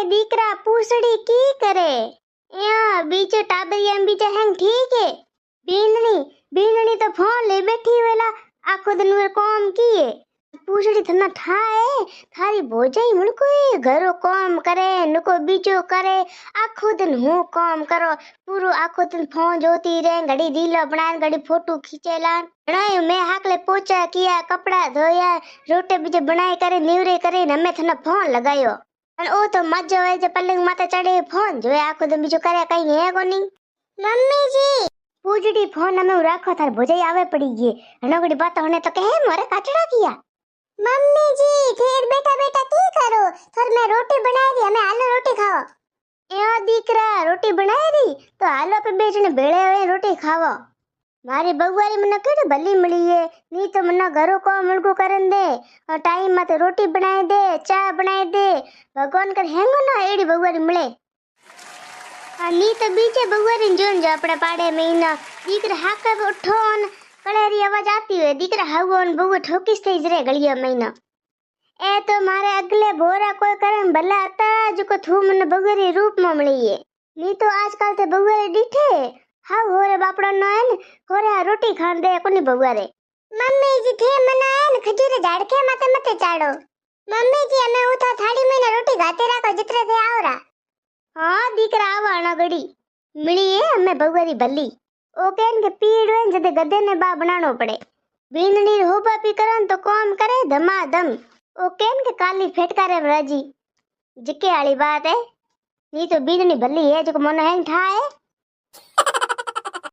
दीकरा पूछड़ी की करे या बीचे टाबरिया में बीचे हैंग ठीक है बीननी बीननी तो फोन ले बैठी वेला आखो दिन वे काम किए पूछड़ी थना ठाए थारी भोजाई मुनको घरो काम करे नुको बीचो करे आखो दिन हूँ काम करो पूरो आखो दिन फोन जोती रहे घड़ी रीलो बनाए घड़ी फोटो खींचेला बनायो मैं हाकले पोचा किया कपड़ा धोया रोटे बीजे बनाए करे निवरे करे हमें थना फोन लगायो અને ઓ તો મજો હોય જે પલંગ માથે ચડે ફોન જોયા આખો દી બીજું કરે કઈ હે કોની મમ્મીજી પૂજડી ફોન અમે રાખો થાર ભોજાઈ આવે પડી ગઈ હનોગડી બાતો હને તો કહે મારે કાચડા કિયા મમ્મીજી ઠેર બેટા બેટા की करो थर मैं रोटी बनाई दी हमें आलू रोटी खाओ ए दीकरा रोटी बनाई दी तो आलू पे बेचने बेड़े हुए रोटी खाओ मारी बगवारी मने केड़ी भली मिली है नी तो मने घरो को मुलगो करन दे और टाइम में तो रोटी बनाई दे चाय बनाई दे भगवान कर हेंगो ना एड़ी बगवारी मिले नी तो बीचे बगवारी जोन जो अपने पाड़े में ना दीकरा हाका उठोन कड़ेरी आवाज आती है दीकरा हागोन बगु ठोकीस थे जरे गलिया महीना ए तो मारे अगले भोरा कोई करम भला आता जो को थू मन बगवारी रूप में मिली है नी तो आजकल ते बगवारी डीठे हाँ होरे बापड़ा नयन होरे रोटी खान दे कोनी बगवारे मम्मी जी थे मनायन खजूरे झाड़ के माथे मथे चाड़ो मम्मी जी हमें उठा थाली में रोटी गाते रखो जितरे थे आवरा हाँ दीकरा आवा ना गड़ी मिली है हमें बगवारी भली ओ केन के पीड़ वे जदे गदे ने बा बनानो पड़े बीननी होबा पी करन तो काम करे धमाधम ओ केन के काली फेटकारे राजी जिके वाली बात है नी तो बीननी भली है जो मन हैंग था है